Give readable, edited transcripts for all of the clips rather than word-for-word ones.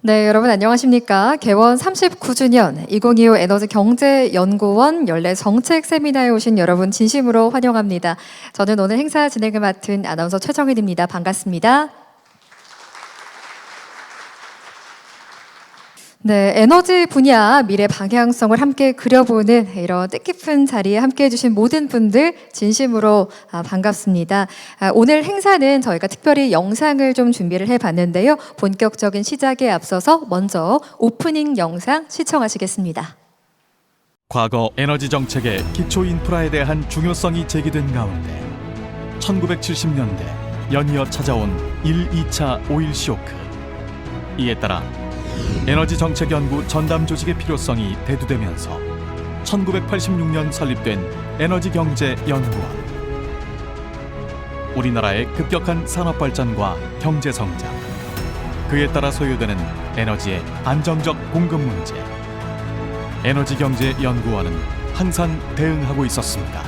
네, 여러분 안녕하십니까? 개원 39주년 2025 에너지경제연구원 연례 정책 세미나에 오신 여러분 진심으로 환영합니다. 저는 오늘 행사 진행을 맡은 아나운서 최정희입니다. 반갑습니다. 네, 에너지 분야 미래 방향성을 함께 그려보는 이런 뜻깊은 자리에 함께해 주신 모든 분들 진심으로 반갑습니다. 오늘 행사는 저희가 특별히 영상을 좀 준비를 해봤는데요. 본격적인 시작에 앞서서 먼저 오프닝 영상 시청하시겠습니다. 과거 에너지 정책의 기초 인프라에 대한 중요성이 제기된 가운데 1970년대 연이어 찾아온 1, 2차 오일 쇼크. 이에 따라 에너지 정책 연구 전담 조직의 필요성이 대두되면서 1986년 설립된 에너지경제연구원. 우리나라의 급격한 산업 발전과 경제 성장, 그에 따라 소요되는 에너지의 안정적 공급 문제, 에너지경제연구원은 항상 대응하고 있었습니다.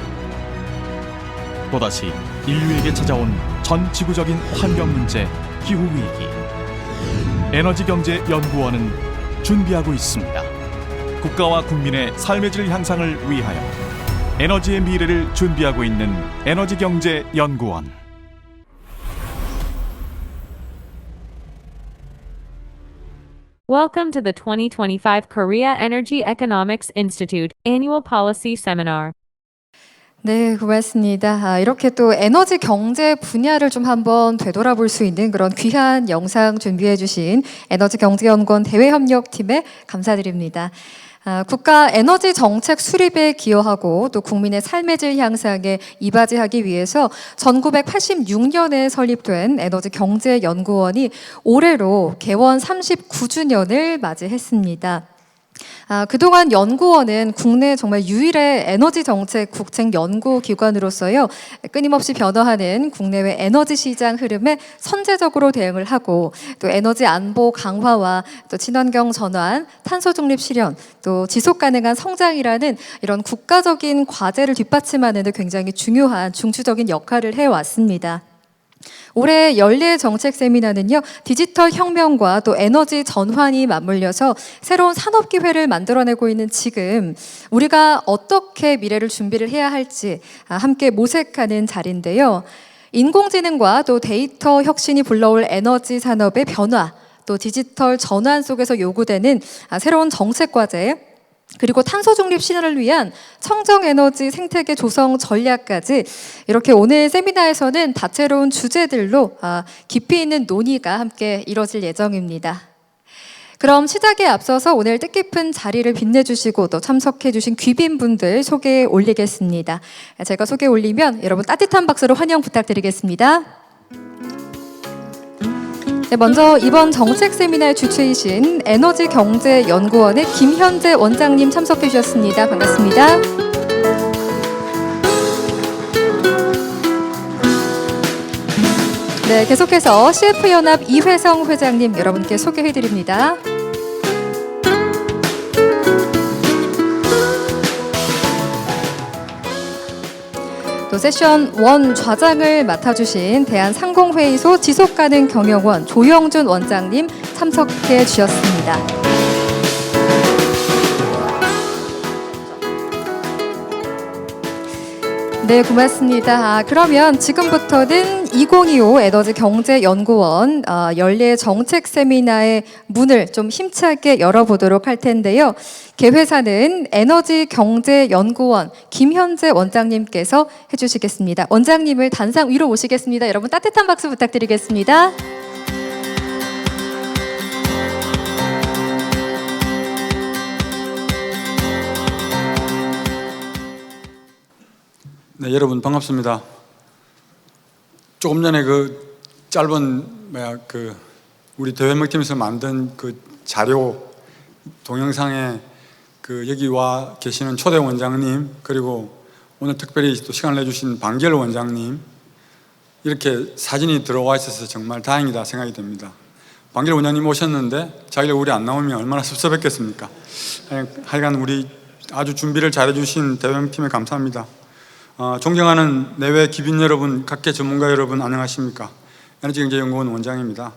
또다시 인류에게 찾아온 전 지구적인 환경 문제, 기후위기, 에너지경제연구원은 준비하고 있습니다. 국가와 국민의 삶의 질 향상을 위하여 에너지의 미래를 준비하고 있는 에너지경제연구원. Welcome to the 2025 Korea Energy Economics Institute Annual Policy Seminar. 네, 고맙습니다. 이렇게 또 에너지 경제 분야를 좀 한번 되돌아볼 수 있는 그런 귀한 영상 준비해 주신 에너지경제연구원 대외협력팀에 감사드립니다. 국가 에너지 정책 수립에 기여하고 또 국민의 삶의 질 향상에 이바지하기 위해서 1986년에 설립된 에너지경제연구원이 올해로 개원 39주년을 맞이했습니다. 그동안 연구원은 국내 정말 유일의 에너지 정책 국책 연구 기관으로서요, 끊임없이 변화하는 국내외 에너지 시장 흐름에 선제적으로 대응을 하고 또 에너지 안보 강화와 또 친환경 전환, 탄소 중립 실현, 또 지속 가능한 성장이라는 이런 국가적인 과제를 뒷받침하는 데 굉장히 중요한 중추적인 역할을 해왔습니다. 올해 연례 정책 세미나는요, 디지털 혁명과 또 에너지 전환이 맞물려서 새로운 산업 기회를 만들어내고 있는 지금 우리가 어떻게 미래를 준비를 해야 할지 함께 모색하는 자리인데요. 인공지능과 또 데이터 혁신이 불러올 에너지 산업의 변화, 또 디지털 전환 속에서 요구되는 새로운 정책 과제, 그리고 탄소 중립 실현을 위한 청정 에너지 생태계 조성 전략까지 이렇게 오늘 세미나에서는 다채로운 주제들로 깊이 있는 논의가 함께 이뤄질 예정입니다. 그럼 시작에 앞서서 오늘 뜻깊은 자리를 빛내주시고 또 참석해주신 귀빈분들 소개해 올리겠습니다. 제가 소개 올리면 여러분 따뜻한 박수로 환영 부탁드리겠습니다. 네, 먼저 이번 정책 세미나의 주최이신 에너지경제연구원의 김현재 원장님 참석해 주셨습니다. 반갑습니다. 네, 계속해서 CF연합 이회성 회장님 여러분께 소개해 드립니다. 또 세션 1 좌장을 맡아주신 대한상공회의소 지속가능경영원 조영준 원장님 참석해 주셨습니다. 네, 고맙습니다. 그러면 지금부터는 2025 에너지경제연구원 연례 정책 세미나의 문을 좀 힘차게 열어보도록 할 텐데요. 개회사는 에너지경제연구원 김현재 원장님께서 해주시겠습니다. 원장님을 단상 위로 모시겠습니다. 여러분 따뜻한 박수 부탁드리겠습니다. 네, 여러분 반갑습니다. 조금 전에 그 짧은 우리 대외협력팀에서 만든 그 자료 동영상에 그 여기 와 계시는 초대 원장님, 그리고 오늘 특별히 또 시간을 내주신 방결 원장님, 이렇게 사진이 들어와 있어서 정말 다행이다 생각이 됩니다. 방결 원장님 오셨는데 자기가 우리 안 나오면 얼마나 섭섭했겠습니까? 하여간 우리 아주 준비를 잘해주신 대외협력팀에 감사합니다. 존경하는 내외 귀빈 여러분, 각계 전문가 여러분 안녕하십니까? 에너지경제연구원 원장입니다.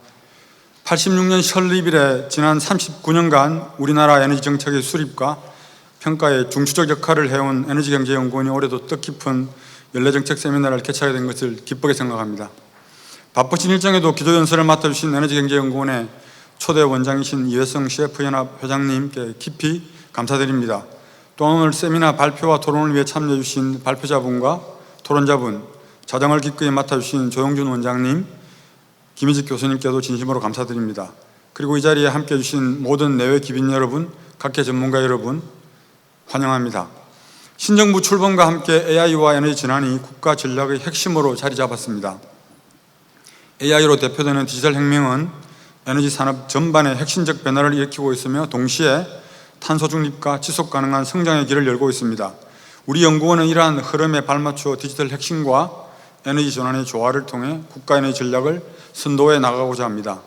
86년 설립 이래 지난 39년간 우리나라 에너지 정책의 수립과 평가에 중추적 역할을 해온 에너지경제연구원이 올해도 뜻깊은 연례정책 세미나를 개최하게 된 것을 기쁘게 생각합니다. 바쁘신 일정에도 기조연설을 맡아주신 에너지경제연구원의 초대 원장이신 이회성 CF연합 회장님께 깊이 감사드립니다. 또한 오늘 세미나 발표와 토론을 위해 참여해 주신 발표자분과 토론자분, 자정을 기꺼이 맡아주신 조영준 원장님, 김희직 교수님께도 진심으로 감사드립니다. 그리고 이 자리에 함께해 주신 모든 내외 기빈 여러분, 각계 전문가 여러분 환영합니다. 신정부 출범과 함께 AI와 에너지 전환이 국가 전략의 핵심으로 자리 잡았습니다. AI로 대표되는 디지털 혁명은 에너지 산업 전반의 핵심적 변화를 일으키고 있으며 동시에 탄소 중립과 지속 가능한 성장의 길을 열고 있습니다. 우리 연구원은 이러한 흐름에 발맞추어 디지털 혁신과 에너지 전환의 조화를 통해 국가 에너지 전략을 선도해 나가고자 합니다.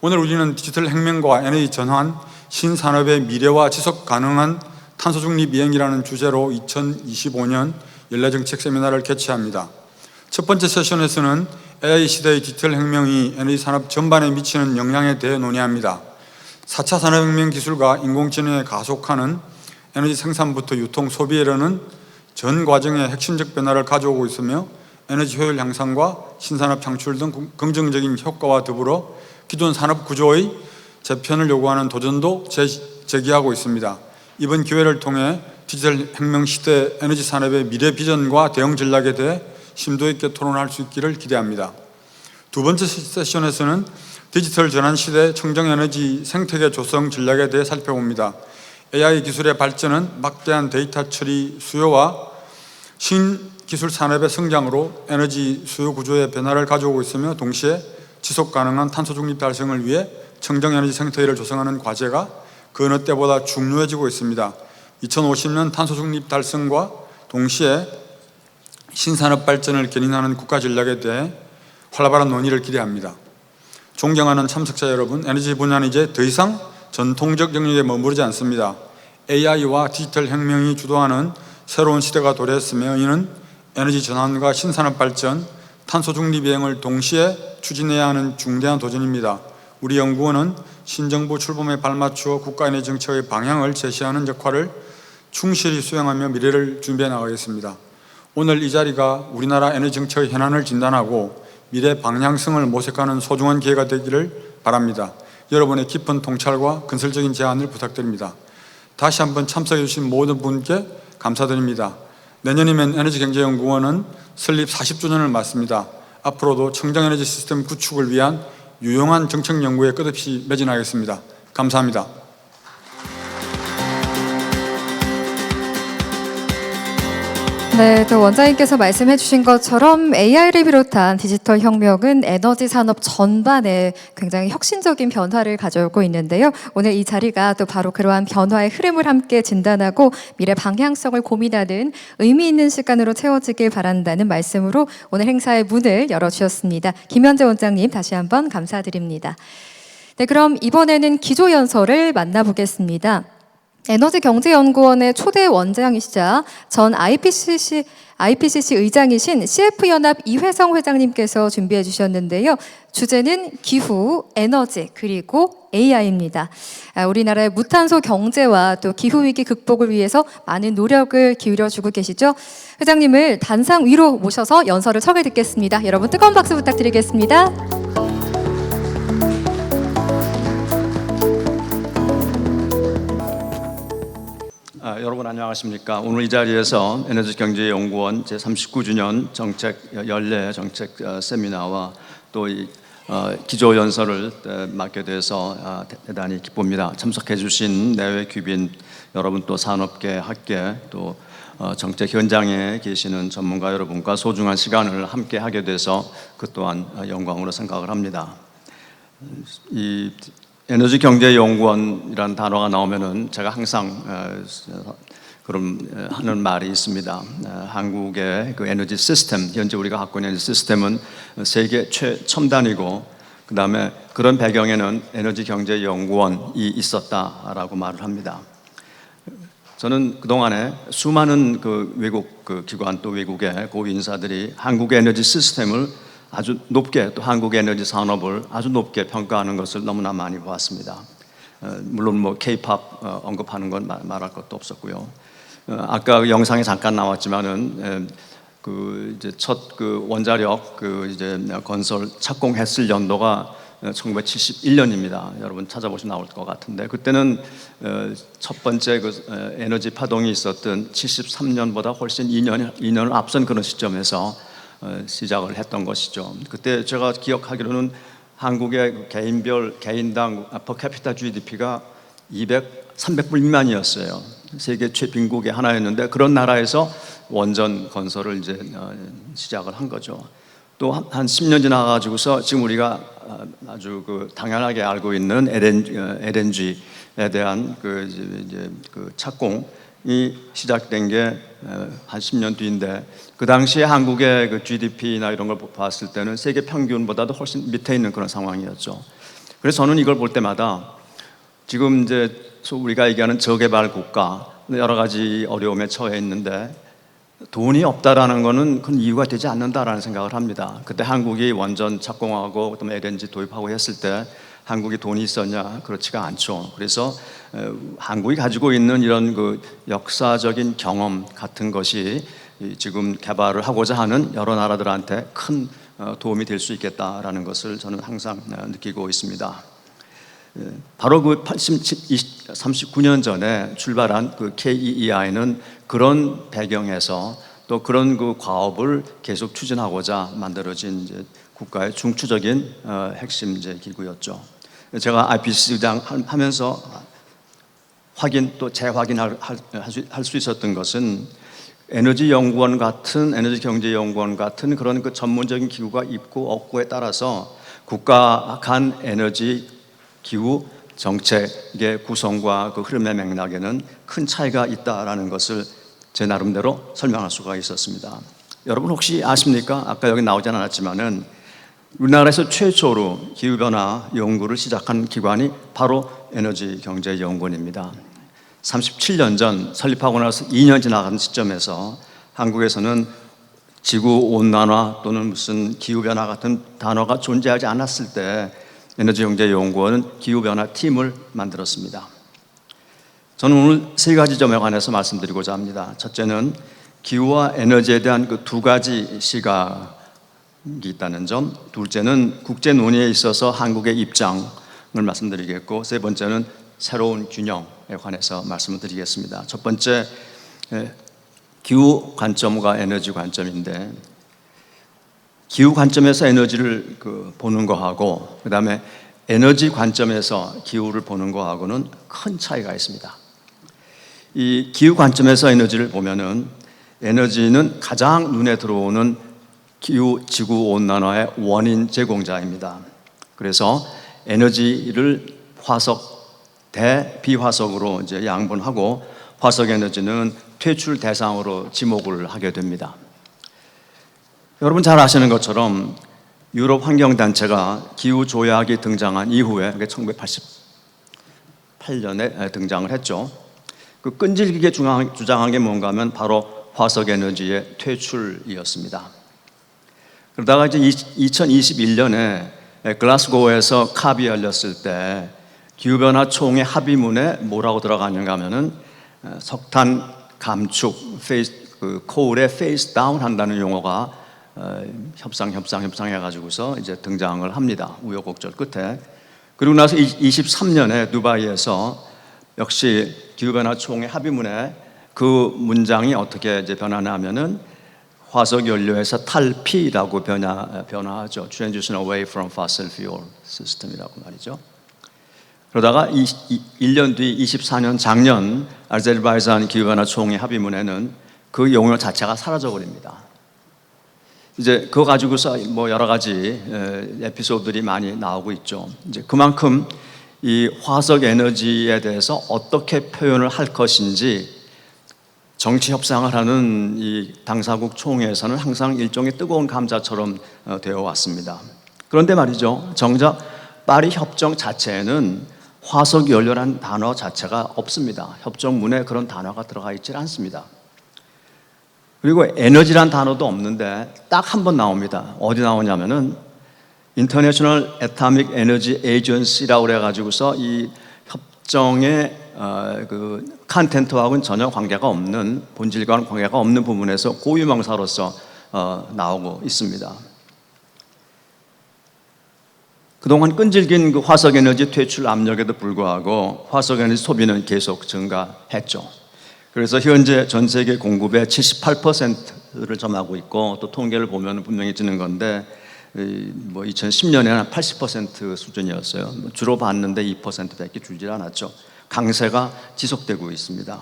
오늘 우리는 디지털 혁명과 에너지 전환, 신산업의 미래와 지속 가능한 탄소 중립 이행이라는 주제로 2025년 연례정책 세미나를 개최합니다. 첫 번째 세션에서는 AI 시대의 디지털 혁명이 에너지 산업 전반에 미치는 영향에 대해 논의합니다. 4차 산업혁명 기술과 인공지능에 가속하는 에너지 생산부터 유통, 소비에 이르는 전 과정의 핵심적 변화를 가져오고 있으며 에너지 효율 향상과 신산업 창출 등 긍정적인 효과와 더불어 기존 산업 구조의 재편을 요구하는 도전도 제기하고 있습니다. 이번 기회를 통해 디지털 혁명 시대 에너지 산업의 미래 비전과 대응 전략에 대해 심도 있게 토론할 수 있기를 기대합니다. 두 번째 세션에서는 디지털 전환 시대 청정에너지 생태계 조성 전략에 대해 살펴봅니다. AI 기술의 발전은 막대한 데이터 처리 수요와 신기술 산업의 성장으로 에너지 수요 구조의 변화를 가져오고 있으며 동시에 지속 가능한 탄소 중립 달성을 위해 청정에너지 생태계를 조성하는 과제가 그 어느 때보다 중요해지고 있습니다. 2050년 탄소 중립 달성과 동시에 신산업 발전을 견인하는 국가 전략에 대해 활발한 논의를 기대합니다. 존경하는 참석자 여러분, 에너지 분야는 이제 더 이상 전통적 영역에 머무르지 않습니다. AI와 디지털 혁명이 주도하는 새로운 시대가 도래했으며 이는 에너지 전환과 신산업 발전, 탄소 중립 이행을 동시에 추진해야 하는 중대한 도전입니다. 우리 연구원은 신정부 출범에 발맞추어 국가 에너지 정책의 방향을 제시하는 역할을 충실히 수행하며 미래를 준비해 나가겠습니다. 오늘 이 자리가 우리나라 에너지 정책의 현안을 진단하고 미래 방향성을 모색하는 소중한 기회가 되기를 바랍니다. 여러분의 깊은 통찰과 건설적인 제안을 부탁드립니다. 다시 한번 참석해 주신 모든 분께 감사드립니다. 내년이면 에너지경제연구원은 설립 40주년을 맞습니다. 앞으로도 청정에너지 시스템 구축을 위한 유용한 정책 연구에 끝없이 매진하겠습니다. 감사합니다. 네, 또 원장님께서 말씀해 주신 것처럼 AI를 비롯한 디지털 혁명은 에너지 산업 전반에 굉장히 혁신적인 변화를 가져오고 있는데요. 오늘 이 자리가 또 바로 그러한 변화의 흐름을 함께 진단하고 미래 방향성을 고민하는 의미 있는 시간으로 채워지길 바란다는 말씀으로 오늘 행사의 문을 열어주셨습니다. 김현재 원장님 다시 한번 감사드립니다. 네, 그럼 이번에는 기조연설을 만나보겠습니다. 에너지경제연구원의 초대 원장이시자 전 IPCC 의장이신 CF연합 이회성 회장님께서 준비해 주셨는데요. 주제는 기후, 에너지, 그리고 AI입니다. 우리나라의 무탄소 경제와 또 기후위기 극복을 위해서 많은 노력을 기울여주고 계시죠. 회장님을 단상 위로 모셔서 연설을 청해 듣겠습니다. 여러분 뜨거운 박수 부탁드리겠습니다. 여러분 안녕하십니까. 오늘 이 자리에서 에너지경제연구원 제39주년 연례 정책 세미나와 또 이 기조연설을 맡게 돼서 대단히 기쁩니다. 참석해 주신 내외 귀빈 여러분, 또 산업계, 학계, 또 정책 현장에 계시는 전문가 여러분과 소중한 시간을 함께 하게 돼서 그 또한 영광으로 생각을 합니다. 이 에너지경제연구원이라는 단어가 나오면은 제가 항상 그런 하는 말이 있습니다. 한국의 그 에너지 시스템, 현재 우리가 갖고 있는 시스템은 세계 최첨단이고, 그 다음에 그런 배경에는 에너지경제연구원이 있었다라고 말을 합니다. 저는 그동안에 수많은 그 외국 그 기관 또 외국의 고위 인사들이 한국의 에너지 시스템을 아주 높게 또 한국 에너지 산업을 아주 높게 평가하는 것을 너무나 많이 보았습니다. 물론 뭐 K-팝 언급하는 건 말할 것도 없었고요. 아까 그 영상에 잠깐 나왔지만은 그 이제 첫 그 원자력 그 이제 건설 착공했을 연도가 1971년입니다. 여러분 찾아보시면 나올 것 같은데 그때는 첫 번째 그 에너지 파동이 있었던 73년보다 훨씬 2년을 앞선 그런 시점에서 시작을 했던 것이죠. 그때 제가 기억하기로는 한국의 그 개인당 퍼캐피타 GDP가 300불 미만이었어요. 세계 최빈국의 하나였는데 그런 나라에서 원전 건설을 이제 시작을 한 거죠. 또 한 10년 지나가지고서 지금 우리가 아주 그 당연하게 알고 있는 LNG에 대한 그 이제 그 착공이 시작된 게 한 10년 뒤인데 그 당시에 한국의 그 GDP나 이런 걸 봤을 때는 세계 평균보다도 훨씬 밑에 있는 그런 상황이었죠. 그래서 저는 이걸 볼 때마다 지금 이제 우리가 얘기하는 저개발 국가 여러 가지 어려움에 처해 있는데 돈이 없다라는 것은 큰 이유가 되지 않는다라는 생각을 합니다. 그때 한국이 원전 착공하고 또 LNG 도입하고 했을 때 한국이 돈이 있었냐? 그렇지가 않죠. 그래서 한국이 가지고 있는 이런 그 역사적인 경험 같은 것이 지금 개발을 하고자 하는 여러 나라들한테 큰 도움이 될 수 있겠다라는 것을 저는 항상 느끼고 있습니다. 바로 그 39년 전에 출발한 그 KEEI는 그런 배경에서 또 그런 그 과업을 계속 추진하고자 만들어진 이제 국가의 중추적인 핵심 이제 기구였죠. 제가 IPCC 의장 하면서 확인 또 재확인할 수 있었던 것은 에너지연구원 같은 에너지경제연구원 같은 그런 그 전문적인 기구가 있고 없고에 따라서 국가 간 에너지 기후 정책의 구성과 그 흐름의 맥락에는 큰 차이가 있다라는 것을 제 나름대로 설명할 수가 있었습니다. 여러분 혹시 아십니까? 아까 여기 나오지 않았지만은 우리나라에서 최초로 기후변화 연구를 시작한 기관이 바로 에너지경제연구원입니다. 37년 전 설립하고 나서 2년 지나간 시점에서 한국에서는 지구온난화 또는 무슨 기후변화 같은 단어가 존재하지 않았을 때 에너지경제연구원은 기후변화 팀을 만들었습니다. 저는 오늘 세 가지 점에 관해서 말씀드리고자 합니다. 첫째는 기후와 에너지에 대한 그 두 가지 시각이 있다는 점, 둘째는 국제 논의에 있어서 한국의 입장을 말씀드리겠고, 세 번째는 새로운 균형에 관해서 말씀을 드리겠습니다. 첫 번째, 기후 관점과 에너지 관점인데, 기후 관점에서 에너지를 보는 거하고 그 다음에 에너지 관점에서 기후를 보는 거하고는 큰 차이가 있습니다. 이 기후 관점에서 에너지를 보면은 에너지는 가장 눈에 들어오는 기후, 지구 온난화의 원인 제공자입니다. 그래서 에너지를 화석, 비화석으로 이제 양분하고 화석 에너지는 퇴출 대상으로 지목을 하게 됩니다. 여러분 잘 아시는 것처럼 유럽 환경단체가 기후조약이 등장한 이후에 1988년에 등장을 했죠. 그 끈질기게 주장한 게 뭔가 하면 바로 화석에너지의 퇴출이었습니다. 그러다가 이제 2021년에 글라스고에서 캅이 열렸을 때 기후변화 총회 합의문에 뭐라고 들어가는가 하면은 석탄 감축, 코울에 페이스 다운 한다는 용어가 협상해가지고서 이제 등장을 합니다. 우여곡절 끝에. 그리고 나서 23년에 두바이에서 역시 기후변화 총회 합의문에 그 문장이 어떻게 이제 변하냐면은 화석 연료에서 탈피라고 변화하죠. Transition away from fossil fuel system이라고 말이죠. 그러다가 1년 뒤 24년 작년 아제르바이잔 기후변화 총회 합의문에는 그 용어 자체가 사라져 버립니다. 이제 그거 가지고서 뭐 여러 가지 에피소드들이 많이 나오고 있죠. 이제 그만큼 이 화석 에너지에 대해서 어떻게 표현을 할 것인지 정치 협상을 하는 이 당사국 총회에서는 항상 일종의 뜨거운 감자처럼 되어 왔습니다. 그런데 말이죠. 정작 파리 협정 자체에는 화석 연료라는 단어 자체가 없습니다. 협정문에 그런 단어가 들어가 있지 않습니다. 그리고 에너지란 단어도 없는데 딱 한 번 나옵니다. 어디 나오냐면은 International Atomic Energy Agency라고 그래가지고서 이 협정의 그 컨텐트하고는 전혀 관계가 없는, 본질과는 관계가 없는 부분에서 고유명사로서 나오고 있습니다. 그동안 끈질긴 그 화석에너지 퇴출 압력에도 불구하고 화석에너지 소비는 계속 증가했죠. 그래서 현재 전 세계 공급의 78%를 점하고 있고, 또 통계를 보면 분명히 지는 건데, 뭐 2010년에는 한 80% 수준이었어요. 주로 봤는데 2%밖에 줄질 않았죠. 강세가 지속되고 있습니다.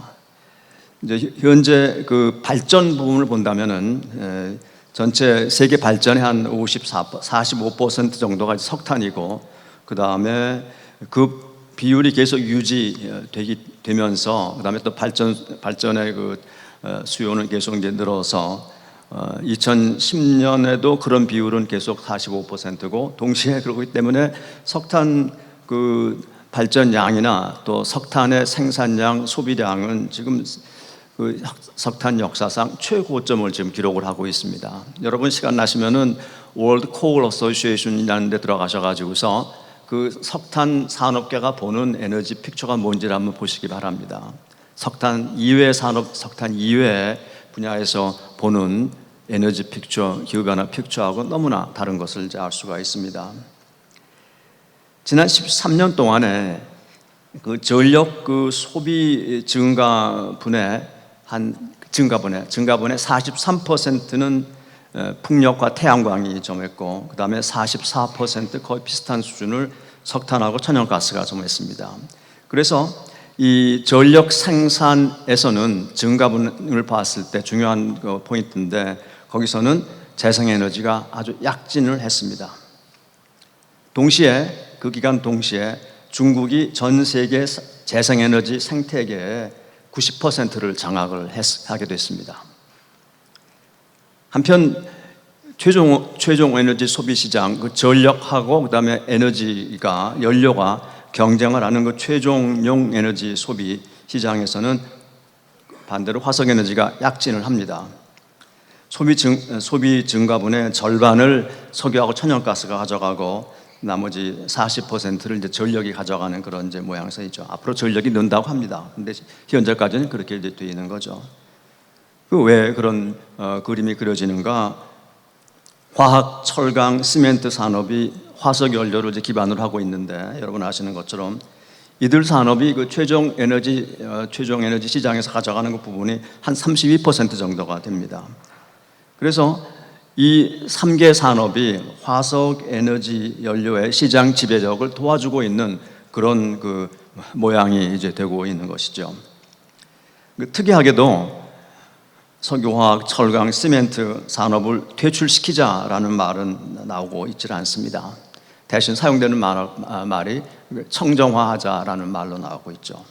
이제 현재 그 발전 부분을 본다면은 전체 세계 발전의 한 45% 정도가 석탄이고, 그 다음에 그 비율이 계속 유지되면서, 그 다음에 또 발전의 그 수요는 계속 이제 늘어서 2010년에도 그런 비율은 계속 45%고, 동시에 그렇기 때문에 석탄 그 발전량이나 또 석탄의 생산량, 소비량은 지금 그 석탄 역사상 최고점을 지금 기록을 하고 있습니다. 여러분 시간 나시면은 World Coal Association이라는 데 들어가셔가지고서 그 석탄 산업계가 보는 에너지 픽처가 뭔지를 한번 보시기 바랍니다. 석탄 이외 산업, 석탄 이외 분야에서 보는 에너지 픽처, 기후변화 픽처하고 너무나 다른 것을 이제 알 수가 있습니다. 지난 13년 동안에 그 전력 그 소비 증가분의 43%는 풍력과 태양광이 점했고, 그 다음에 44% 거의 비슷한 수준을 석탄하고 천연가스가 점했습니다. 그래서 이 전력 생산에서는 증가분을 봤을 때 중요한 포인트인데, 거기서는 재생에너지가 아주 약진을 했습니다. 동시에 그 기간 동시에 중국이 전 세계 재생에너지 생태계의 90%를 장악을 하게 됐습니다. 한편 최종 에너지 소비 시장, 그 전력하고 그다음에 에너지가, 연료가 경쟁을 하는 그 최종용 에너지 소비 시장에서는 반대로 화석 에너지가 약진을 합니다. 소비 증가분의 절반을 석유하고 천연가스가 가져가고, 나머지 40%를 이제 전력이 가져가는 그런 이제 모양새이죠. 앞으로 전력이 는다고 합니다. 근데 현재까지는 그렇게 이제 되어 있는 거죠. 그 왜 그런 그림이 그려지는가? 화학, 철강, 시멘트 산업이 화석 연료를 이제 기반으로 하고 있는데, 여러분 아시는 것처럼 이들 산업이 그 최종 에너지 시장에서 가져가는 그 부분이 한 32% 정도가 됩니다. 그래서 이 3개 산업이 화석 에너지 연료의 시장 지배력을 도와주고 있는 그런 그 모양이 이제 되고 있는 것이죠. 특이하게도 석유화학, 철강, 시멘트 산업을 퇴출시키자라는 말은 나오고 있지 않습니다. 대신 사용되는 말이 청정화하자라는 말로 나오고 있죠.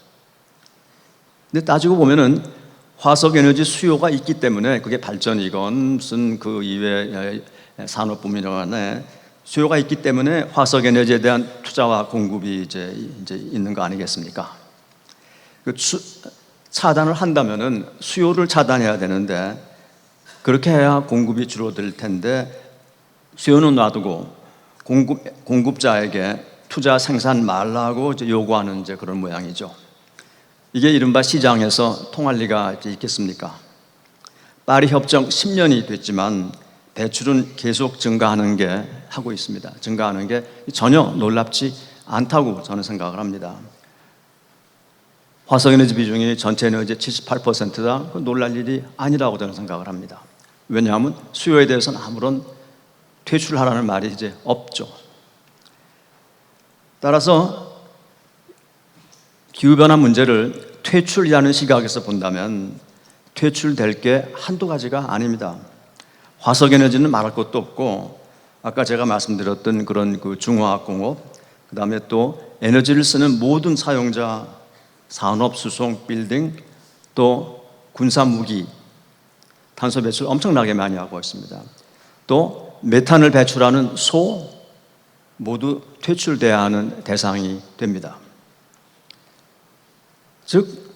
근데 따지고 보면은 화석 에너지 수요가 있기 때문에, 그게 발전이건 무슨 그 이외 산업분야간에 수요가 있기 때문에 화석 에너지에 대한 투자와 공급이 이제 있는 거 아니겠습니까? 차단을 한다면은 수요를 차단해야 되는데, 그렇게 해야 공급이 줄어들 텐데 수요는 놔두고 공급자에게 투자 생산 말라고 이제 요구하는 이제 그런 모양이죠. 이게 이른바 시장에서 통할 리가 있겠습니까? 파리 협정 10년이 됐지만 배출은 계속 증가하는 게 하고 있습니다. 증가하는 게 전혀 놀랍지 않다고 저는 생각을 합니다. 화석에너지 비중이 전체 에너지의 78%다. 놀랄 일이 아니라고 저는 생각을 합니다. 왜냐하면 수요에 대해서는 아무런 퇴출하라는 말이 이제 없죠. 따라서 기후변화 문제를 퇴출이라는 시각에서 본다면 퇴출될 게 한두 가지가 아닙니다. 화석에너지는 말할 것도 없고, 아까 제가 말씀드렸던 그런 그 중화학공업, 그 다음에 또 에너지를 쓰는 모든 사용자, 산업, 수송, 빌딩, 또 군사무기, 탄소 배출 엄청나게 많이 하고 있습니다. 또 메탄을 배출하는 소 모두 퇴출돼야 하는 대상이 됩니다. 즉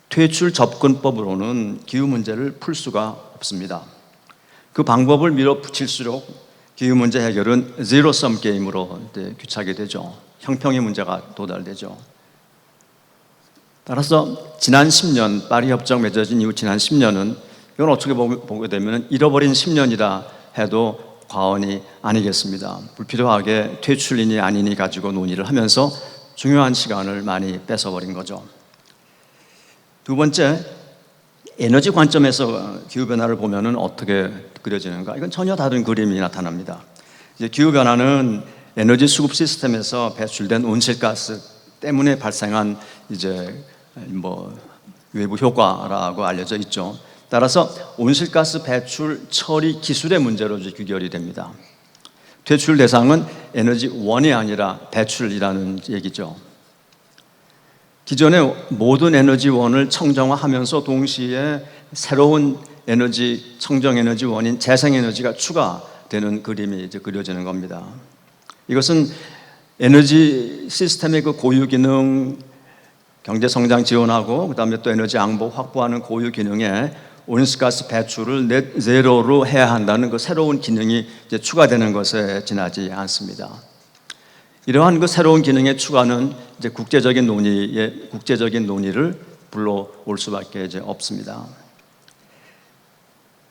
퇴출 접근법으로는 기후 문제를 풀 수가 없습니다. 그 방법을 밀어붙일수록 기후 문제 해결은 제로섬 게임으로 귀착이 되죠. 형평의 문제가 도달되죠. 따라서 지난 10년 파리 협정 맺어진 이후 지난 10년은 이건 어떻게 보게 되면 잃어버린 10년이라 해도 과언이 아니겠습니다. 불필요하게 퇴출이니 아니니 가지고 논의를 하면서 중요한 시간을 많이 뺏어버린 거죠. 두 번째, 에너지 관점에서 기후변화를 보면 어떻게 그려지는가? 이건 전혀 다른 그림이 나타납니다. 이제 기후변화는 에너지 수급 시스템에서 배출된 온실가스 때문에 발생한 이제 외부 효과라고 알려져 있죠. 따라서 온실가스 배출 처리 기술의 문제로 귀결이 됩니다. 퇴출 대상은 에너지원이 아니라 배출이라는 얘기죠. 기존의 모든 에너지원을 청정화하면서 동시에 새로운 에너지, 청정에너지원인 재생에너지가 추가되는 그림이 이제 그려지는 겁니다. 이것은 에너지 시스템의 그 고유 기능, 경제 성장 지원하고 그다음에 또 에너지 안보 확보하는 고유 기능에 온실가스 배출을 넷 제로로 해야 한다는 그 새로운 기능이 이제 추가되는 것에 지나지 않습니다. 이러한 그 새로운 기능의 추가는 이제 국제적인 논의를 불러올 수밖에 이제 없습니다.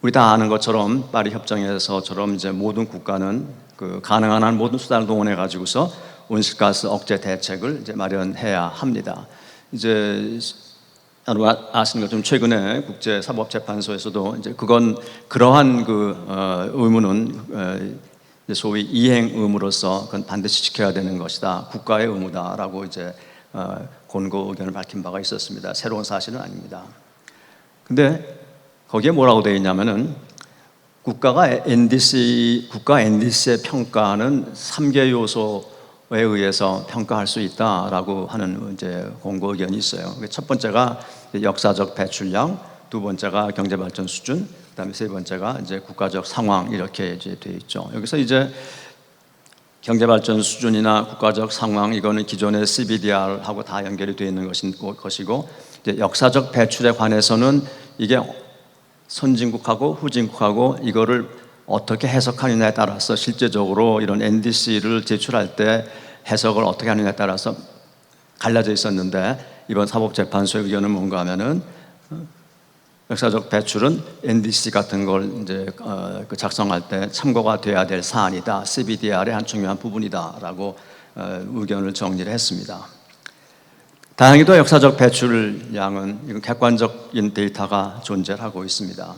우리 다 아는 것처럼 파리 협정에서처럼 이제 모든 국가는 그 가능한 한 모든 수단을 동원해 가지고서 온실가스 억제 대책을 이제 마련해야 합니다. 이제 여러분 아시는 것처럼 최근에 국제사법재판소에서도 이제 그러한 의무는 소위 이행 의무로서 그건 반드시 지켜야 되는 것이다. 국가의 의무다라고 이제 권고 의견을 밝힌 바가 있었습니다. 새로운 사실은 아닙니다. 근데 거기에 뭐라고 되어 있냐면은 국가 NDC의 평가는 3개 요소에 의해서 평가할 수 있다라고 하는 이제 권고 의견이 있어요. 첫 번째가 역사적 배출량, 두 번째가 경제발전 수준, 그다음에 세 번째가 이제 국가적 상황 이렇게 이제 되어 있죠. 여기서 이제 경제발전 수준이나 국가적 상황 이거는 기존의 CBDR하고 다 연결이 되어 있는 것이고 이제 역사적 배출에 관해서는 이게 선진국하고 후진국하고 이거를 어떻게 해석하느냐에 따라서 실제적으로 이런 NDC를 제출할 때 해석을 어떻게 하느냐에 따라서 갈라져 있었는데 이번 사법재판소의 의견은 뭔가 하면은 역사적 배출은 NDC 같은 걸 이제 작성할 때 참고가 돼야 될 사안이다. CBDR의 한 중요한 부분이다라고 의견을 정리를 했습니다. 다행히도 역사적 배출량은 이건 객관적인 데이터가 존재하고 있습니다.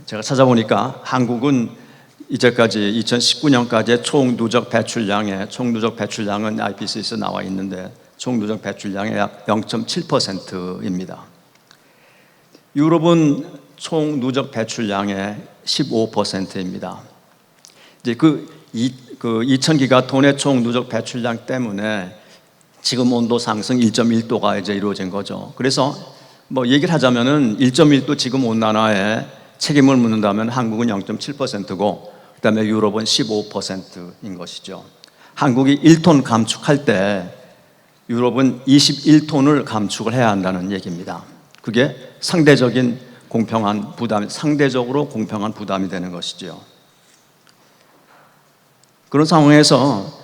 제가 찾아보니까 한국은 이제까지 2019년까지의 총 누적 배출량은 IPCC에서 나와 있는데 총 누적 배출량의 약 0.7%입니다. 유럽은 총 누적 배출량의 15%입니다. 이제 그 2000기가톤의 총 누적 배출량 때문에 지금 온도 상승 1.1도가 이제 이루어진 거죠. 그래서 뭐 얘기를 하자면은 1.1도 지금 온난화에 책임을 묻는다면 한국은 0.7%고 그다음에 유럽은 15%인 것이죠. 한국이 1톤 감축할 때 유럽은 21톤을 감축을 해야 한다는 얘기입니다. 그게 상대적으로 공평한 부담이 되는 것이죠. 그런 상황에서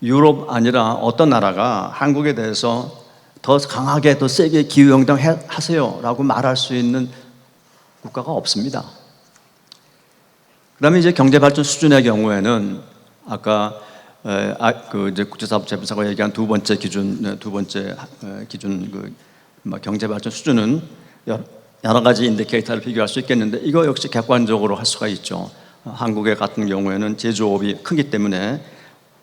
유럽 아니라 어떤 나라가 한국에 대해서 더 강하게 더 세게 기후행동 하세요라고 말할 수 있는 국가가 없습니다. 그다음에 이제 경제발전 수준의 경우에는 아까 이제 국제사법재판소가 얘기한 두 번째 기준 경제발전 수준은 여러 가지 인디케이터를 비교할 수 있겠는데 이거 역시 객관적으로 할 수가 있죠. 한국의 같은 경우에는 제조업이 크기 때문에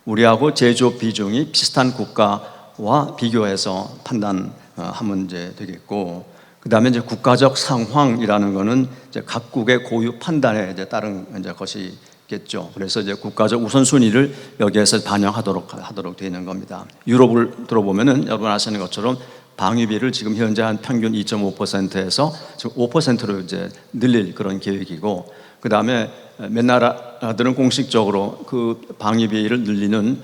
우리하고 제조업 비중이 비슷한 국가와 비교해서 판단하면 이제 되겠고, 그 다음에 이제 국가적 상황이라는 거는 이제 각국의 고유 판단에 이제 따른 이제 것이겠죠. 그래서 이제 국가적 우선순위를 여기에서 반영하도록 되어 있는 겁니다. 유럽을 들어보면은 여러분 아시는 것처럼 방위비를 지금 현재 한 평균 2.5%에서 지금 5%로 이제 늘릴 그런 계획이고, 그 다음에 몇 나라들은 공식적으로 그 방위비를 늘리는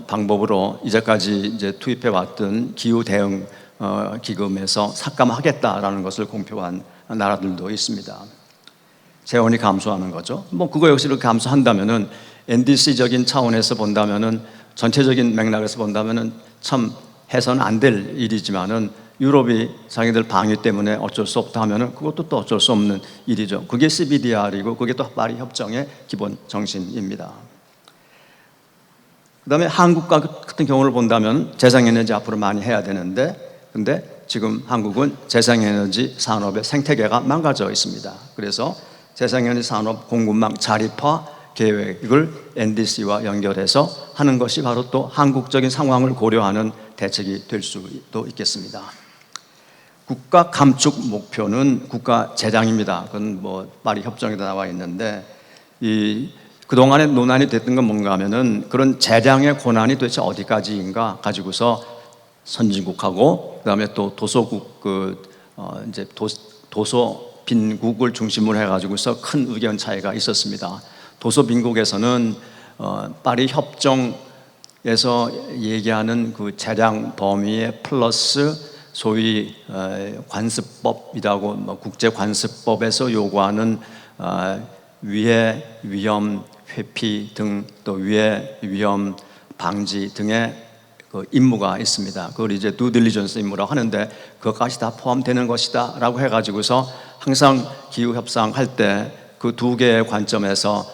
방법으로 이제까지 이제 투입해 왔던 기후 대응 기금에서 삭감하겠다라는 것을 공표한 나라들도 있습니다. 재원이 감소하는 거죠. 뭐 그거 역시 감소한다면은 NDC적인 차원에서 본다면은 전체적인 맥락에서 본다면은 참 해서는 안 될 일이지만은 유럽이 자기들 방위 때문에 어쩔 수 없다 하면은 그것도 또 어쩔 수 없는 일이죠. 그게 CBDR이고 그게 또 파리 협정의 기본 정신입니다. 그다음에 한국과 같은 경우를 본다면 재생에너지 앞으로 많이 해야 되는데 근데 지금 한국은 재생에너지 산업의 생태계가 망가져 있습니다. 그래서 재생에너지 산업 공급망 자립화 계획을 NDC와 연결해서 하는 것이 바로 또 한국적인 상황을 고려하는 대책이 될 수도 있겠습니다. 국가 감축 목표는 국가 재량입니다. 그건 뭐 파리 협정에도 나와 있는데 그동안에 논란이 됐던 건 뭔가 하면은 그런 재량의 권한이 도대체 어디까지인가 가지고서 선진국하고 그다음에 또 도서국 이제 도서 빈국을 중심으로 해가지고서 큰 의견 차이가 있었습니다. 도서 빈국에서는 파리 협정에서 얘기하는 그 재량 범위에 플러스 소위 관습법이라고 뭐 국제 관습법에서 요구하는 위해 위험 회피 등 또 위해 위험 방지 등의 그 임무가 있습니다. 그걸 이제 두딜리전스 임무라고 하는데 그것까지 다 포함되는 것이다라고 해가지고서 항상 기후 협상 할 때 그 두 개의 관점에서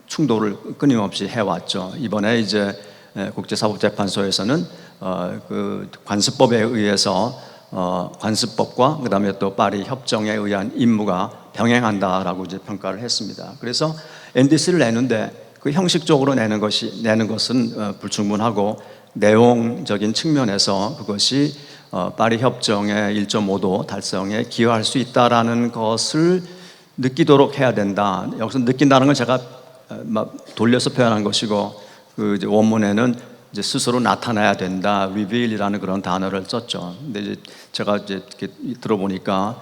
충돌을 끊임없이 해왔죠. 이번에 이제 국제사법재판소에서는 그 관습법에 의해서 관습법과 그다음에 또 파리 협정에 의한 임무가 병행한다라고 이제 평가를 했습니다. 그래서 NDC를 내는데 그 형식적으로 내는 것은 불충분하고 내용적인 측면에서 그것이 파리 협정의 1.5도 달성에 기여할 수 있다라는 것을 느끼도록 해야 된다. 여기서 느낀다는 건 제가 막 돌려서 표현한 것이고 그 이제 원문에는 이제 스스로 나타나야 된다, reveal이라는 그런 단어를 썼죠. 근데 이제 제가 이제 이렇게 들어보니까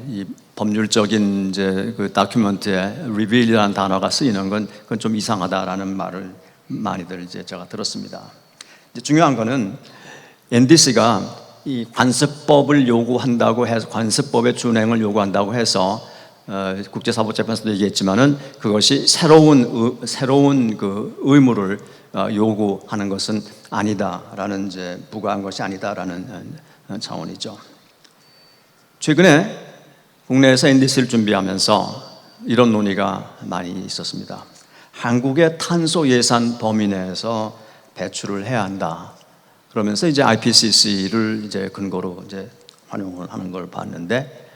이 법률적인 이제 그 다큐멘트에 reveal이라는 단어가 쓰이는 건 그건 좀 이상하다라는 말을 많이들 이제 제가 들었습니다. 이제 중요한 거는 NDC가 이 관습법을 요구한다고 해서 관습법의 준행을 요구한다고 해서 국제사법재판소도 얘기했지만은 그것이 새로운 그 의무를 요구하는 것은 아니다라는 이제 부과한 것이 아니다라는 차원이죠. 최근에 국내에서 NDC를 준비하면서 이런 논의가 많이 있었습니다. 한국의 탄소 예산 범위 내에서 배출을 해야 한다. 그러면서 이제 IPCC를 이제 근거로 이제 활용을 하는 걸 봤는데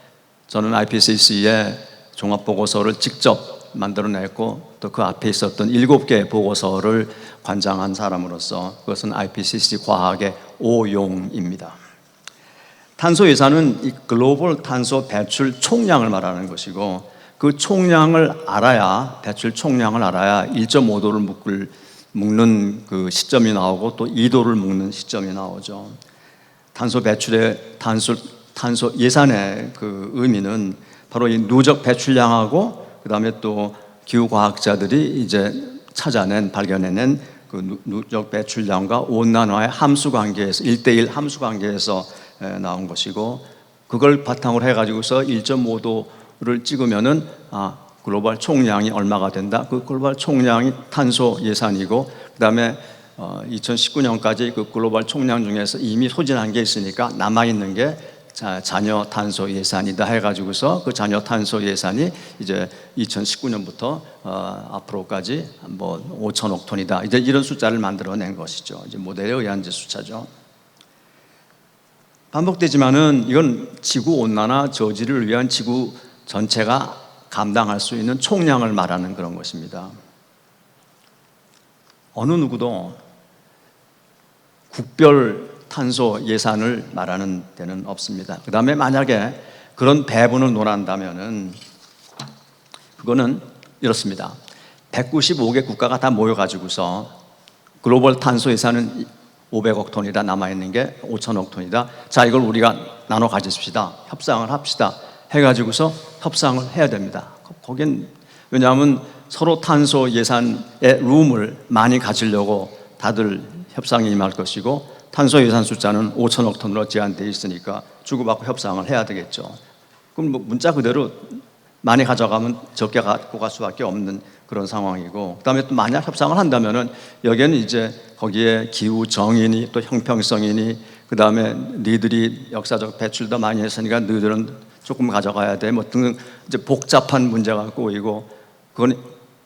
저는 IPCC의 종합 보고서를 직접 만들어냈고 또 그 앞에 있었던 7개의 보고서를 관장한 사람으로서 그것은 IPCC 과학의 오용입니다. 탄소 예산은 이 글로벌 탄소 배출 총량을 말하는 것이고 그 총량을 알아야 배출 총량을 알아야 1.5도를 묶는 그 시점이 나오고 또 2도를 묶는 시점이 나오죠. 탄소 배출의 탄소 예산의 그 의미는 바로 이 누적 배출량하고 그다음에 또 기후 과학자들이 이제 발견해낸 그 누적 배출량과 온난화의 함수 관계에서 1대1 함수 관계에서 나온 것이고 그걸 바탕으로 해가지고서 1.5도를 찍으면은 글로벌 총량이 얼마가 된다. 그 글로벌 총량이 탄소 예산이고 그다음에 2019년까지 그 글로벌 총량 중에서 이미 소진한 게 있으니까 남아 있는 게 잔여 탄소 예산이다 해가지고서 그 잔여 탄소 예산이 이제 2019년부터 앞으로까지 뭐 5천억 톤이다. 이제 이런 숫자를 만들어낸 것이죠. 이제 모델에 의한 이제 숫자죠. 반복되지만은 이건 지구 온난화 저지를 위한 지구 전체가 감당할 수 있는 총량을 말하는 그런 것입니다. 어느 누구도 국별 탄소 예산을 말하는 데는 없습니다. 그 다음에 만약에 그런 배분을 논한다면은 그거는 이렇습니다. 195개 국가가 다 모여가지고서 글로벌 탄소 예산은 500억 톤이다. 남아있는 게 5천억 톤이다. 자, 이걸 우리가 나눠 가집시다. 협상을 합시다. 해가지고서 협상을 해야 됩니다. 거긴 왜냐하면 서로 탄소 예산의 룸을 많이 가지려고 다들 협상에 임할 것이고 탄소 예산 숫자는 5천억 톤으로 제한되어 있으니까 주고받고 협상을 해야 되겠죠. 그럼 뭐 문자 그대로 많이 가져가면 적게 갖고 갈 수밖에 없는 그런 상황이고, 그다음에 또 만약 협상을 한다면은 여기에는 이제 거기에 기후 정의니 또 형평성이니, 그다음에 니들이 역사적 배출도 많이 했으니까 너희들은 조금 가져가야 돼 뭐 등 이제 복잡한 문제가 꼬이고, 그건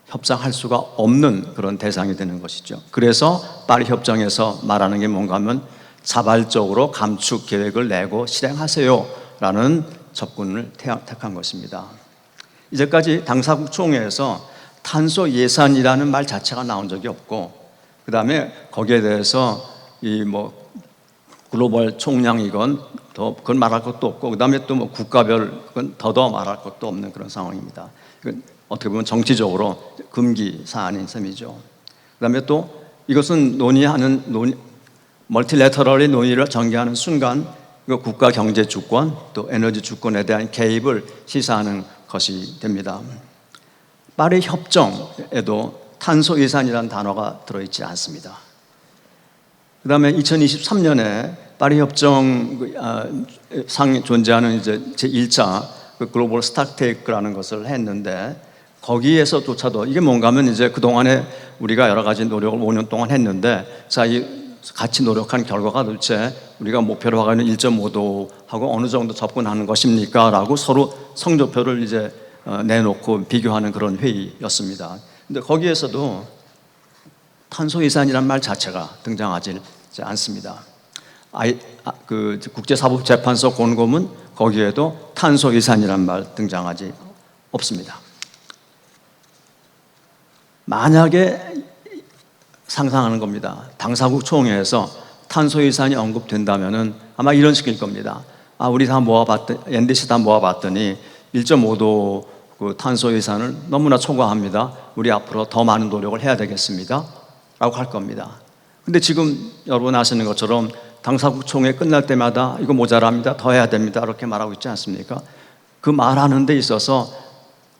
협상할 수가 없는 그런 대상이 되는 것이죠. 그래서 파리 협정에서 말하는 게 뭔가 하면 자발적으로 감축 계획을 내고 실행하세요라는 접근을 택한 것입니다. 이제까지 당사국 총회에서 탄소 예산이라는 말 자체가 나온 적이 없고, 그 다음에 거기에 대해서 이 뭐 글로벌 총량이건 더 그건 말할 것도 없고, 그 다음에 또 뭐 국가별 그건 더더 말할 것도 없는 그런 상황입니다. 이건 어떻게 보면 정치적으로 금기 사안인 셈이죠. 그 다음에 또 이것은 멀티래터럴의 논의를 전개하는 순간 국가 경제 주권 또 에너지 주권에 대한 개입을 시사하는 것이 됩니다. 파리 협정에도 탄소 예산이라는 단어가 들어있지 않습니다. 그 다음에 2023년에 파리 협정 상에 존재하는 이제 제1차 글로벌 스탁테이크라는 것을 했는데, 거기에서조차도 이게 뭔가 하면 이제 그동안에 우리가 여러 가지 노력을 5년 동안 했는데, 자, 이 같이 노력한 결과가 도대체 우리가 목표로 하고 있는 1.5도하고 어느 정도 접근하는 것입니까? 라고 서로 성적표를 이제 내놓고 비교하는 그런 회의였습니다. 근데 거기에서도 탄소 예산이란 말 자체가 등장하지 않습니다. 그 국제사법재판소 권고문 거기에도 탄소 예산이란 말 등장하지 없습니다. 만약에 상상하는 겁니다. 당사국 총회에서 탄소 예산이 언급된다면은 아마 이런 식일 겁니다. 우리 다 모아봤더니 NDC 다 모아봤더니 1.5도 그 탄소 예산을 너무나 초과합니다. 우리 앞으로 더 많은 노력을 해야 되겠습니다. 라고 할 겁니다. 근데 지금 여러분 아시는 것처럼 당사국 총회 끝날 때마다 이거 모자랍니다. 더 해야 됩니다. 이렇게 말하고 있지 않습니까? 그 말하는 데 있어서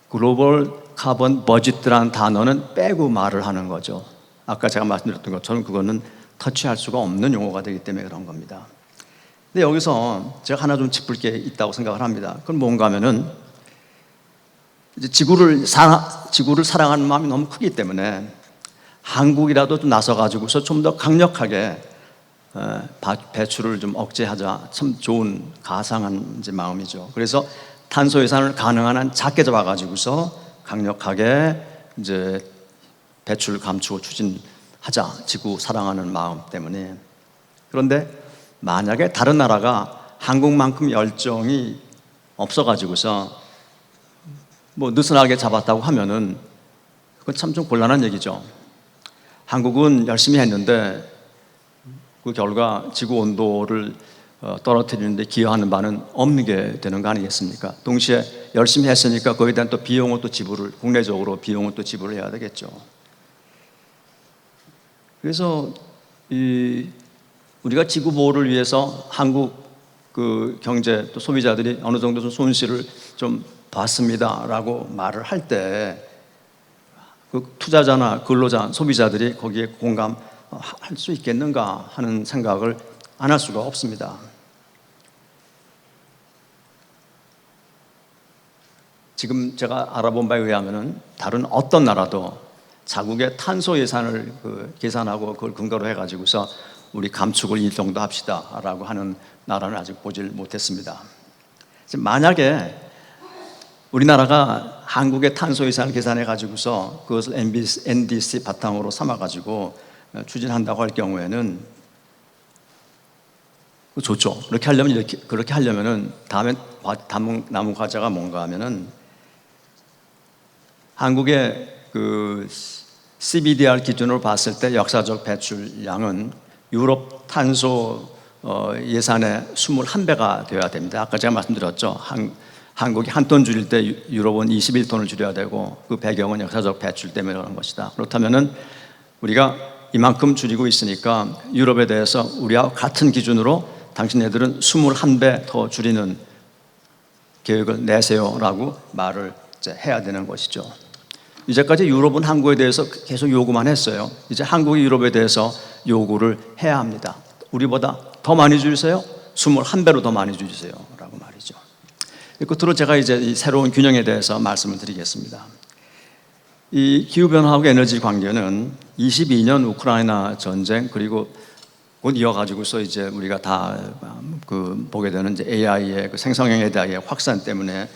글로벌 카본 버짓이라는 단어는 빼고 말을 하는 거죠. 아까 제가 말씀드렸던 것처럼 그거는 터치할 수가 없는 용어가 되기 때문에 그런 겁니다. 근데 여기서 제가 하나 좀 짚을 게 있다고 생각을 합니다. 그건 뭔가 하면은 이제 지구를 사랑하는 마음이 너무 크기 때문에 한국이라도 좀 나서가지고서 좀 더 강력하게 배출을 좀 억제하자, 참 좋은 가상한 이제 마음이죠. 그래서 탄소 예산을 가능한 한 작게 잡아가지고서 강력하게 이제 배출 감축을 추진하자, 지구 사랑하는 마음 때문에. 그런데 만약에 다른 나라가 한국만큼 열정이 없어가지고서 뭐 느슨하게 잡았다고 하면은 그건 참 좀 곤란한 얘기죠. 한국은 열심히 했는데 그 결과 지구 온도를 떨어뜨리는데 기여하는 바는 없는 게 되는 거 아니겠습니까? 동시에 열심히 했으니까 거기에 대한 또 비용은 또 국내적으로 비용은 또 지불을 해야 되겠죠. 그래서 우리가 지구 보호를 위해서 한국 그 경제 또 소비자들이 어느 정도 좀 손실을 좀 봤습니다라고 말을 할 때 그 투자자나 근로자, 소비자들이 거기에 공감할 수 있겠는가 하는 생각을 안 할 수가 없습니다. 지금 제가 알아본 바에 의하면은 다른 어떤 나라도 자국의 탄소 예산을 계산하고 그걸 근거로 해가지고서 우리 감축을 이 정도 합시다라고 하는 나라는 아직 보질 못했습니다. 만약에 우리나라가 한국의 탄소 예산을 계산해 가지고서 그것을 NDC 바탕으로 삼아 가지고 추진한다고 할 경우에는 좋죠. 그렇게 하려면은 다음에 남은 과제가 뭔가 하면은 한국의 그 CBDR 기준으로 봤을 때 역사적 배출량은 유럽 탄소 예산의 21배가 되어야 됩니다. 아까 제가 말씀드렸죠. 한국이 한 톤 줄일 때 유럽은 21톤을 줄여야 되고, 그 배경은 역사적 배출 때문에 그런 것이다. 그렇다면은 우리가 이만큼 줄이고 있으니까 유럽에 대해서 우리와 같은 기준으로 당신네들은 21배 더 줄이는 계획을 내세요라고 말을 이제 해야 되는 것이죠. 이제까지 유럽은 한국에 대해서 계속 요구만 했어요. 이제 한국이 유럽에 대해서 요구를 해야 합니다. 우리보다 더 많이 줄이세요. 21배로 더 많이 줄이세요. 라고 말이죠. 끝으로 제가 이제 이 새로운 균형에 대해서 말씀을 드리겠습니다. 이 기후변화하고 에너지 관계는 22년 우크라이나 전쟁 그리고 곧 이어가지고서 이제 우리가 다 보게 되는 이제 AI의 생성형 AI의 확산 때문에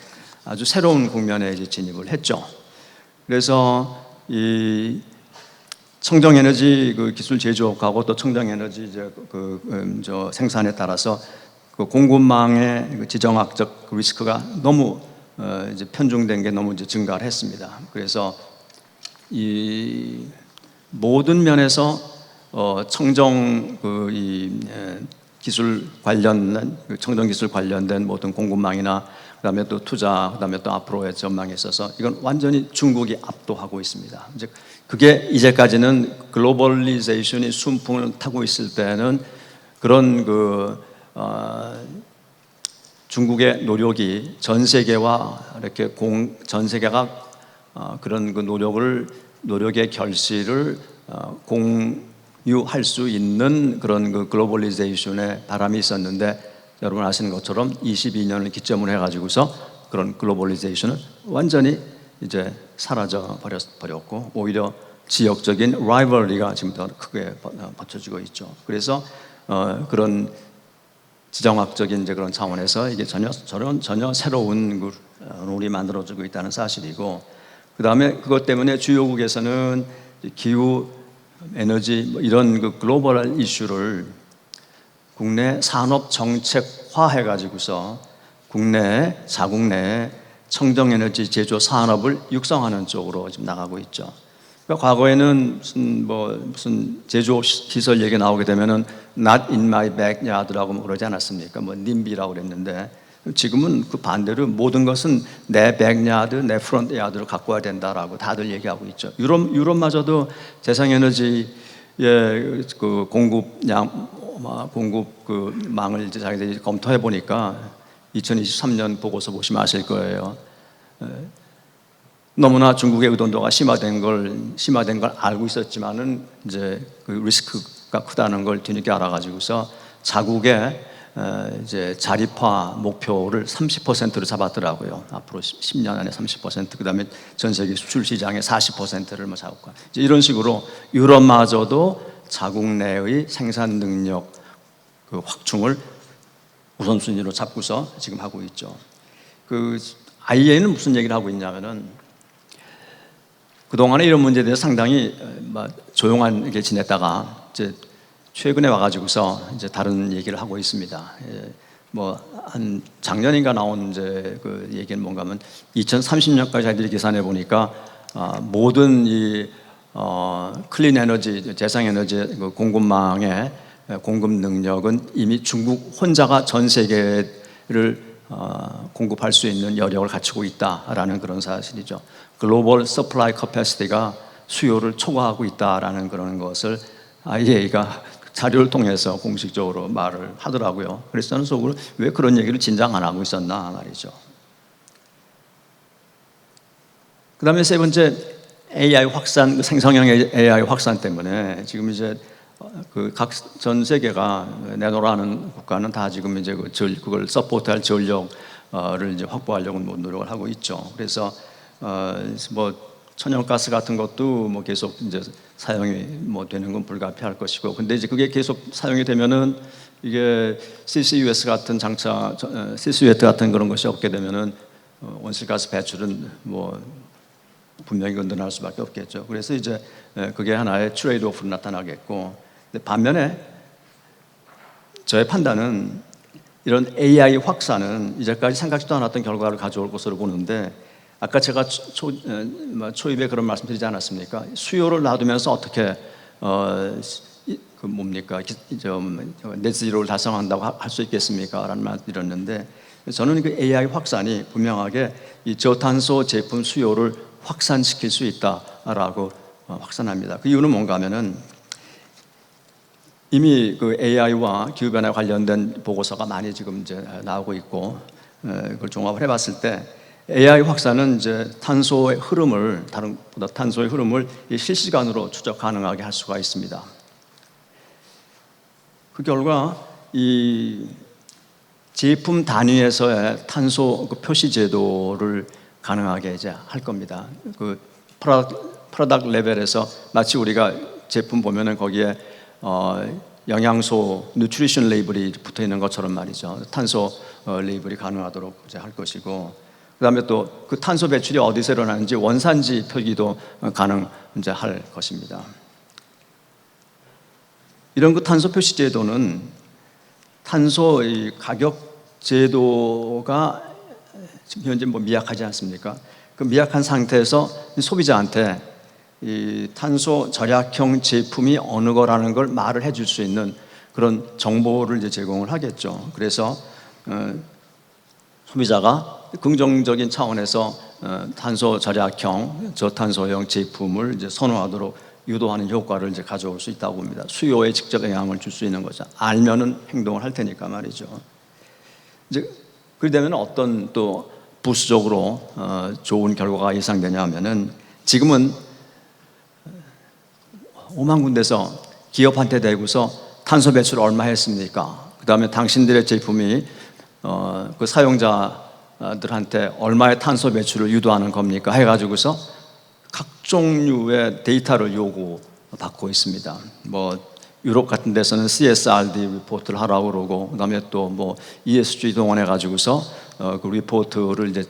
아주 새로운 국면에 이제 진입을 했죠. 그래서 이 청정 에너지 기술 제조업하고 또 청정 에너지 이제 생산에 따라서 공급망의 지정학적 리스크가 너무 이제 편중된 게 너무 이제 증가를 했습니다. 그래서 이 모든 면에서 청정 기술 관련 청정 기술 관련된 모든 공급망이나 그다음에 또 투자 그다음에 또 앞으로의 전망에 있어서 이건 완전히 중국이 압도하고 있습니다. 이제 그게 이제까지는 글로벌리제이션이 순풍을 타고 있을 때는 그런 중국의 노력이 전 세계와 이렇게 전 세계가 그런 노력의 결실을 공유할 수 있는 그런 글로벌리제이션의 바람이 있었는데 여러분 아시는 것처럼 22년을 기점으로 해가지고서 그런 글로벌리제이션은 완전히 이제 사라져 버렸고 오히려 지역적인 라이벌리가 지금 더 크게 받쳐지고 있죠. 그래서 그런 지정학적인 이제 그런 차원에서 이게 전혀 새로운 룰이 만들어지고 있다는 사실이고, 그 다음에 그것 때문에 주요국에서는 기후, 에너지 이런 글로벌 이슈를 국내 산업 정책화 해가지고서 자국 내 청정에너지 제조 산업을 육성하는 쪽으로 지금 나가고 있죠. 그러니까 과거에는 무슨 제조 시설 얘기 나오게 되면은 not in my backyard라고 그러지 않았습니까? 님비라고 그랬는데 지금은 그 반대로 모든 것은 내 백야드, 내 프론트 야드를 갖고 와야 된다라고 다들 얘기하고 있죠. 유럽마저도 재생에너지의 공급 망을 이제 자기들이 검토해 보니까 2023년 보고서 보시면 아실 거예요. 너무나 중국의 의존도가 심화된 걸 알고 있었지만은 이제 그 리스크가 크다는 걸 뒤늦게 알아가지고서 자국의 이제 자립화 목표를 30%로 잡았더라고요. 앞으로 10년 안에 30%, 그다음에 전 세계 수출 시장의 40%를 잡고 이제 이런 식으로 유럽마저도 자국 내의 생산 능력 확충을 우선순위로 잡고서 지금 하고 있죠. IEA는 무슨 얘기를 하고 있냐면은 그동안에 이런 문제에 대해서 상당히 조용하게 지냈다가 이제 최근에 와가지고서 이제 다른 얘기를 하고 있습니다. 한 작년인가 나온 이제 그 얘기는 뭔가 하면 2030년까지 자기들이 계산해 보니까 모든 이 클린 에너지, 재생 에너지 공급망의 공급 능력은 이미 중국 혼자가 전 세계를 공급할 수 있는 여력을 갖추고 있다라는 그런 사실이죠. 글로벌 서플라이 커패시티가 수요를 초과하고 있다라는 그런 것을 IEA가 자료를 통해서 공식적으로 말을 하더라고요. 그래서 저는 속으로 왜 그런 얘기를 진작 안 하고 있었나 말이죠. 그 다음에 세 번째, AI 확산, 생성형 AI 확산 때문에 지금 이제 각 전 세계가 내노라는 국가는 다 지금 이제 그걸 서포트할 전력을 이제 확보하려고 노력을 하고 있죠. 그래서 천연가스 같은 것도 계속 이제 사용이 되는 건 불가피할 것이고, 근데 이제 그게 계속 사용이 되면은 이게 CCUS 같은 CCUS 같은 그런 것이 없게 되면은 온실가스 배출은 분명히 늘어날 수밖에 없겠죠. 그래서 이제 그게 하나의 트레이드 오프로 나타나겠고, 근데 반면에 저의 판단은 이런 AI 확산은 이제까지 생각지도 않았던 결과를 가져올 것으로 보는데, 아까 제가 초입에 그런 말씀드리지 않았습니까? 수요를 놔두면서 어떻게 넷지로를 달성한다고 할 수 있겠습니까? 라는 말 드렸는데, 저는 그 AI 확산이 분명하게 이 저탄소 제품 수요를 확산시킬 수 있다라고 확산합니다. 그 이유는 뭔가 하면은 이미 그 AI와 기후변화에 관련된 보고서가 많이 지금 이제 나오고 있고, 그걸 종합을 해봤을 때 AI 확산은 이제 탄소의 흐름을 실시간으로 추적 가능하게 할 수가 있습니다. 그 결과 이 제품 단위에서의 탄소 그 표시 제도를 가능하게 이제 할 겁니다. 그 프로덕트 레벨에서 마치 우리가 제품 보면은 거기에 영양소 뉴트리션 레이블이 붙어 있는 것처럼 말이죠. 탄소 레이블이 가능하도록 이제 할 것이고, 그다음에 또 그 탄소 배출이 어디서 일어나는지 원산지 표기도 가능 이제 할 것입니다. 이런 그 탄소 표시 제도는 탄소 이 가격 제도가 지금 현재 뭐 미약하지 않습니까? 그 미약한 상태에서 소비자한테 이 탄소 절약형 제품이 어느 거라는 걸 말을 해줄 수 있는 그런 정보를 이제 제공을 하겠죠. 그래서 소비자가 긍정적인 차원에서 탄소 절약형, 저탄소형 제품을 이제 선호하도록 유도하는 효과를 이제 가져올 수 있다고 봅니다. 수요에 직접 영향을 줄 수 있는 거죠. 알면은 행동을 할 테니까 말이죠. 이제 그렇게 되면 어떤 또 부수적으로 좋은 결과가 예상되냐 하면은, 지금은 5만 군데서 기업한테 대고서 탄소 배출 얼마 했습니까? 그 다음에 당신들의 제품이 그 사용자들한테 얼마의 탄소 배출을 유도하는 겁니까? 해가지고서 각종류의 데이터를 요구받고 있습니다. 뭐 유럽 같은 데서는 CSRD 리포트를 하라고 그러고, 그다음에 또 뭐 ESG 동원해 가지고서 그 리포트를 이제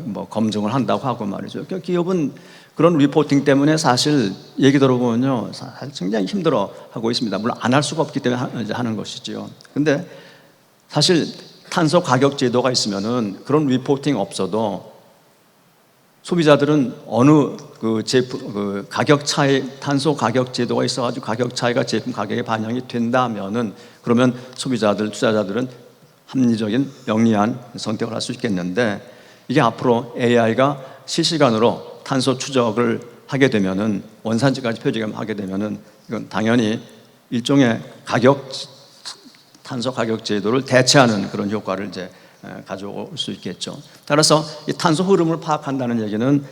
뭐 검증을 한다고 하고 말이죠. 그러니까 기업은 그런 리포팅 때문에 사실 얘기 들어보면요, 사실 굉장히 힘들어 하고 있습니다. 물론 안 할 수가 없기 때문에 이제 하는 것이지요. 근데 사실 탄소 가격 제도가 있으면은 그런 리포팅 없어도 소비자들은 어느 그 제품 그 가격 차이, 탄소 가격 제도가 있어가지고 가격 차이가 제품 가격에 반영이 된다면은, 그러면 소비자들, 투자자들은 합리적인 영리한 선택을 할 수 있겠는데, 이게 앞으로 AI가 실시간으로 탄소 추적을 하게 되면은, 원산지까지 표시하게 되면은, 이건 당연히 일종의 탄소 가격 제도를 대체하는 그런 효과를 이제 가져올 수 있겠죠. 따라서 이 탄소 흐름을 파악한다는 얘기는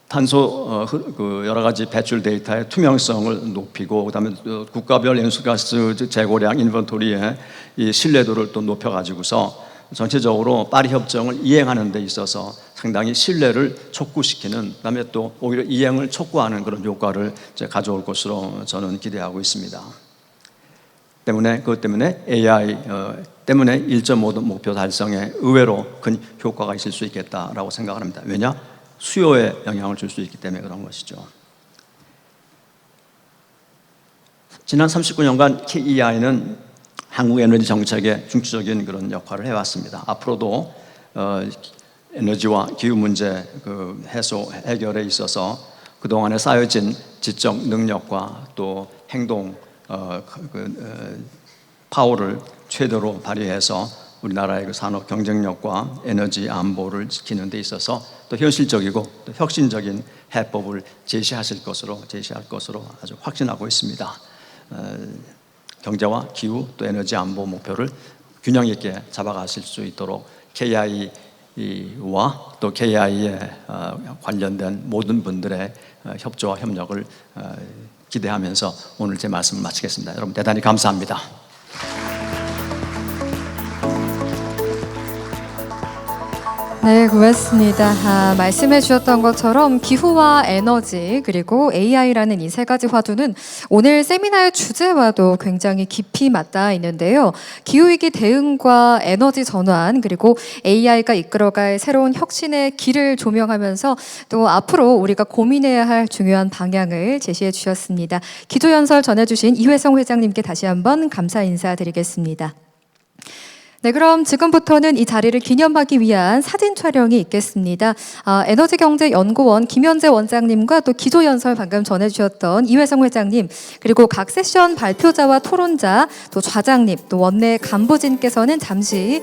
탄소 그 여러 가지 배출 데이터의 투명성을 높이고, 그다음에 국가별 온실가스 재고량 인벤토리의 이 신뢰도를 또 높여가지고서 전체적으로 파리 협정을 이행하는 데 있어서 상당히 신뢰를 촉구시키는, 그다음에 또 오히려 이행을 촉구하는 그런 효과를 이제 가져올 것으로 저는 기대하고 있습니다. 그것 때문에 AI 때문에 1.5도 목표 달성에 의외로 큰 효과가 있을 수 있겠다라고 생각을 합니다. 왜냐? 수요에 영향을 줄 수 있기 때문에 그런 것이죠. 지난 39년간 KEI는 한국 에너지 정책의 중추적인 그런 역할을 해왔습니다. 앞으로도 에너지와 기후 문제 그 해결에 있어서 그동안에 쌓여진 지적 능력과 또 행동 파워를 최대로 발휘해서 우리나라의 그 산업 경쟁력과 에너지 안보를 지키는 데 있어서 또 현실적이고 또 혁신적인 해법을 제시할 것으로 아주 확신하고 있습니다. 경제와 기후 또 에너지 안보 목표를 균형 있게 잡아가실 수 있도록 KI와 또 KI에 관련된 모든 분들의 협조와 협력을 기대하면서 오늘 제 말씀을 마치겠습니다. 여러분 대단히 감사합니다. 네, 고맙습니다. 말씀해 주셨던 것처럼 기후와 에너지 그리고 AI라는 이 세 가지 화두는 오늘 세미나의 주제와도 굉장히 깊이 맞닿아 있는데요. 기후위기 대응과 에너지 전환 그리고 AI가 이끌어갈 새로운 혁신의 길을 조명하면서 또 앞으로 우리가 고민해야 할 중요한 방향을 제시해 주셨습니다. 기조연설 전해주신 이회성 회장님께 다시 한번 감사 인사드리겠습니다. 네, 그럼 지금부터는 이 자리를 기념하기 위한 사진 촬영이 있겠습니다. 에너지경제연구원 김현재 원장님과 또 기조연설 방금 전해주셨던 이회성 회장님, 그리고 각 세션 발표자와 토론자, 또 좌장님, 또 원내 간부진께서는 잠시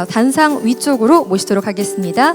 단상 위쪽으로 모시도록 하겠습니다.